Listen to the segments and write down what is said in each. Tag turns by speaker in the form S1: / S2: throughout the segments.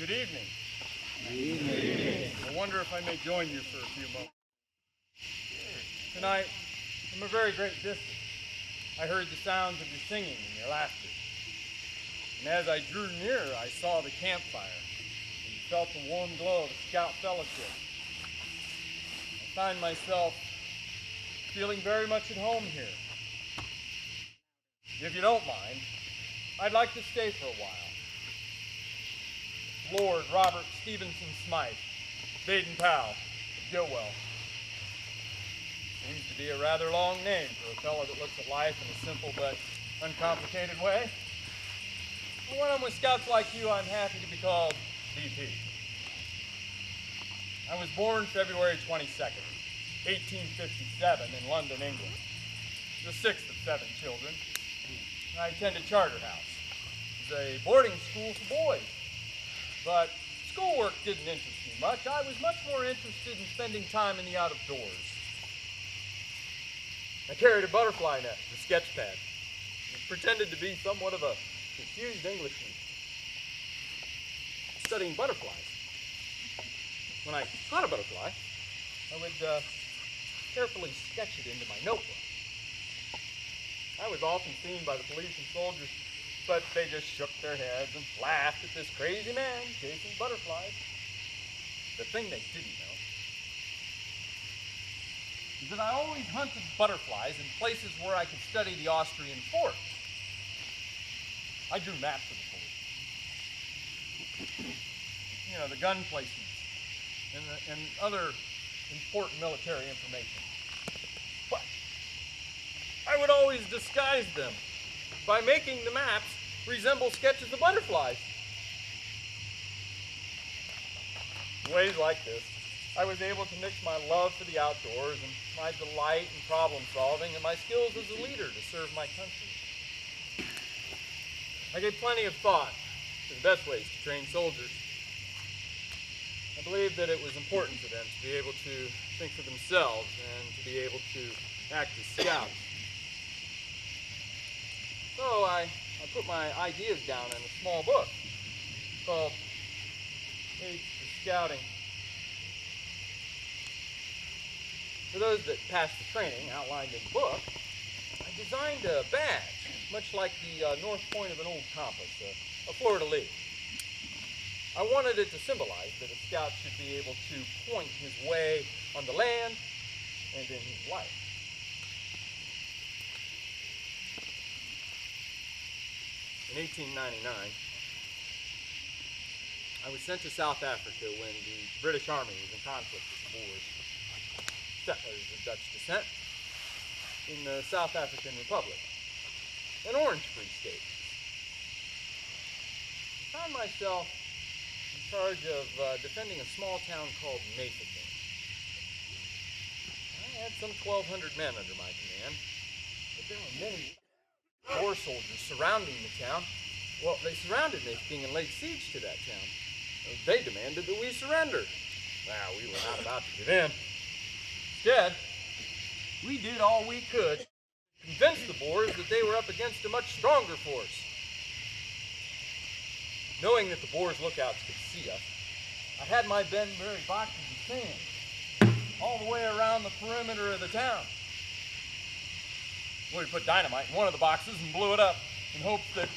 S1: Good evening.
S2: Good evening.
S1: I wonder if I may join you for a few moments. Tonight, from a very great distance, I heard the sounds of your singing and your laughter. And as I drew near, I saw the campfire and felt the warm glow of the Scout Fellowship. I find myself feeling very much at home here. If you don't mind, I'd like to stay for a while. Lord Robert Stevenson Smythe, Baden Powell, Gilwell. Seems to be a rather long name for a fellow that looks at life in a simple but uncomplicated way. But when I'm with scouts like you, I'm happy to be called BP. I was born February 22nd, 1857 in London, England. The sixth of 7 children. I attended Charterhouse. It was a boarding school for boys. But schoolwork didn't interest me much. I was much more interested in spending time in the out of doors. I carried a butterfly net, a sketch pad, and pretended to be somewhat of a confused Englishman, studying butterflies. When I caught a butterfly, I would carefully sketch it into my notebook. I was often seen by the police and soldiers, but they just shook their heads and laughed at this crazy man chasing butterflies. The thing they didn't know is that I always hunted butterflies in places where I could study the Austrian fort. I drew maps of the fort. You know, the gun placements and other important military information. But I would always disguise them by making the maps resemble sketches of butterflies. In ways like this, I was able to mix my love for the outdoors and my delight in problem solving and my skills as a leader to serve my country. I gave plenty of thought to the best ways to train soldiers. I believed that it was important for them to be able to think for themselves and to be able to act as scouts. So I put my ideas down in a small book called Aids to Scouting. For those that passed the training outlined in the book, I designed a badge, much like the north point of an old compass, a fleur-de-lis. I wanted it to symbolize that a scout should be able to point his way on the land and in his life. In 1899, I was sent to South Africa when the British Army was in conflict with the Boers, settlers of Dutch descent, in the South African Republic, an Orange Free State. I found myself in charge of defending a small town called Mafeking. I had some 1,200 men under my command, but there were many Boer soldiers surrounding the town. Well, they surrounded Mafeking and laid siege to that town. They demanded that we surrender. Well, we were not about to give in. Instead, we did all we could to convince the Boers that they were up against a much stronger force. Knowing that the Boers lookouts could see us, I had my men bury boxes of sand all the way around the perimeter of the town. We put dynamite in one of the boxes and blew it up in hopes that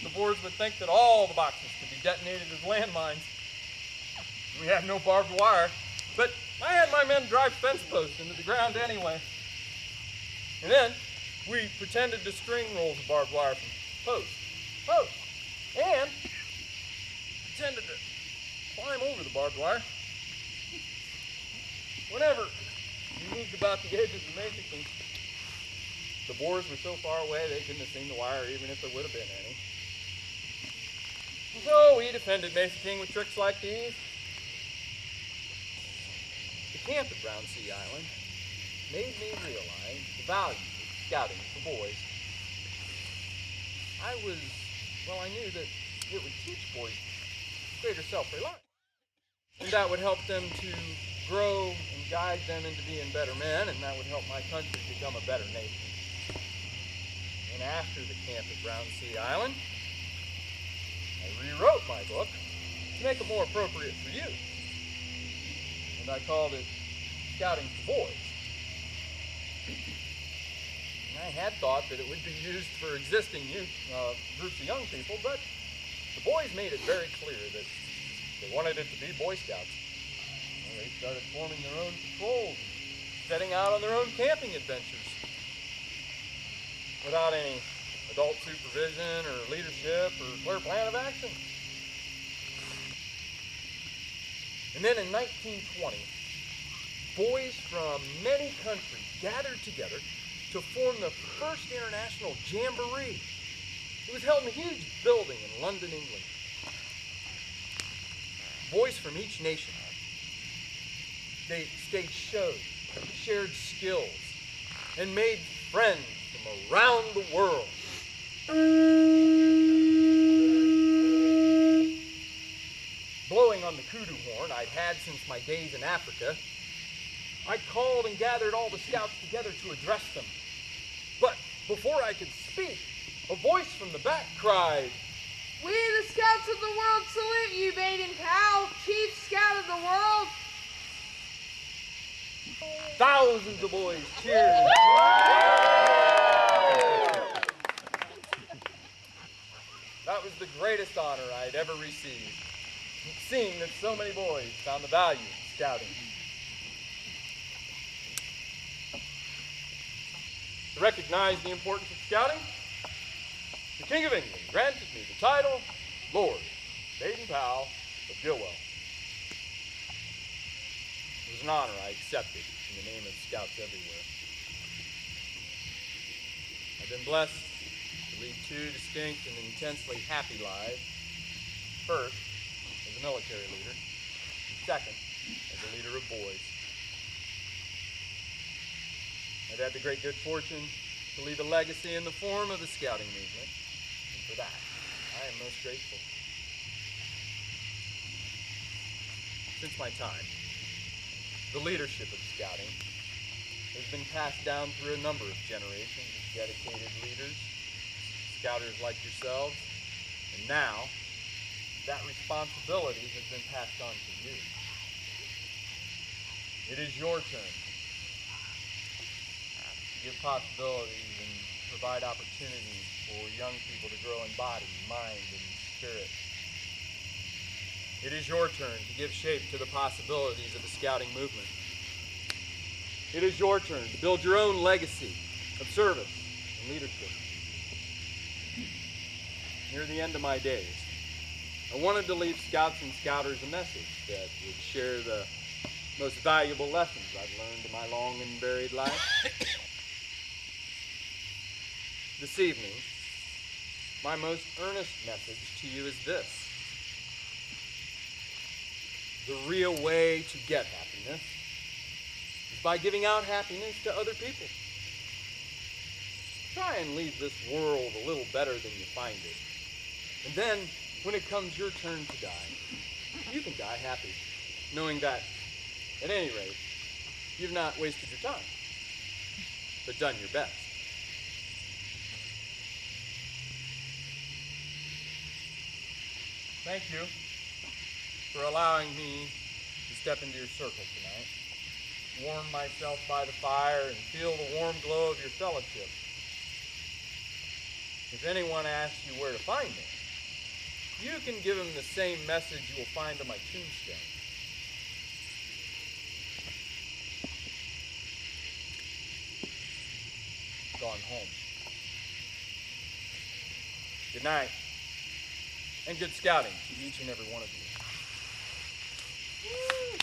S1: the Boers would think that all the boxes could be detonated as landmines. We had no barbed wire, but I had my men drive fence posts into the ground anyway. And then we pretended to string rolls of barbed wire from post to post, and pretended to climb over the barbed wire. Whenever we moved about the edges of Mafeking, the Boers were so far away they couldn't have seen the wire even if there would have been any. So we defended Mafeking with tricks like these. The camp at Brown Sea Island made me realize the value of scouting for boys. I knew that it would teach boys greater self-reliance. And that would help them to grow and guide them into being better men, and that would help my country become a better nation. And after the camp at Brown Sea Island, I rewrote my book, make it more appropriate for you. And I called it Scouting for Boys. And I had thought that it would be used for existing groups of young people, but the boys made it very clear that they wanted it to be Boy Scouts. And they started forming their own patrols, setting out on their own camping adventures without any adult supervision or leadership or clear plan of action. And then in 1920, boys from many countries gathered together to form the first international jamboree. It was held in a huge building in London, England. Boys from each nation. They staged shows, shared skills, and made friends from around the world. Blowing on the kudu horn I'd had since my days in Africa, I called and gathered all the scouts together to address them. But before I could speak, a voice from the back cried,
S3: "We, the Scouts of the World, salute you, Baden-Powell, Chief Scout of the World."
S1: Thousands of boys cheered. That was the greatest honor I'd ever received, seeing that so many boys found the value of scouting. To recognize the importance of scouting, the King of England granted me the title Lord Baden-Powell of Gilwell. It was an honor I accepted in the name of scouts everywhere. I've been blessed to lead two distinct and intensely happy lives. First, as a military leader, and second, as a leader of boys. I've had the great good fortune to leave a legacy in the form of the scouting movement, and for that, I am most grateful. Since my time, the leadership of scouting has been passed down through a number of generations of dedicated leaders, scouters like yourselves, and now that responsibility has been passed on to you. It is your turn to give possibilities and provide opportunities for young people to grow in body, mind, and spirit. It is your turn to give shape to the possibilities of the scouting movement. It is your turn to build your own legacy of service and leadership. Near the end of my days, I wanted to leave scouts and scouters a message that would share the most valuable lessons I've learned in my long and varied life. This evening, my most earnest message to you is this. The real way to get happiness is by giving out happiness to other people. Try and leave this world a little better than you find it. And then, when it comes your turn to die, you can die happy, knowing that, at any rate, you've not wasted your time, but done your best. Thank you for allowing me to step into your circle tonight, warm myself by the fire, and feel the warm glow of your fellowship. If anyone asks you where to find me, you can give them the same message you will find on my tombstone. Gone home. Good night, and good scouting to each and every one of you. Woo!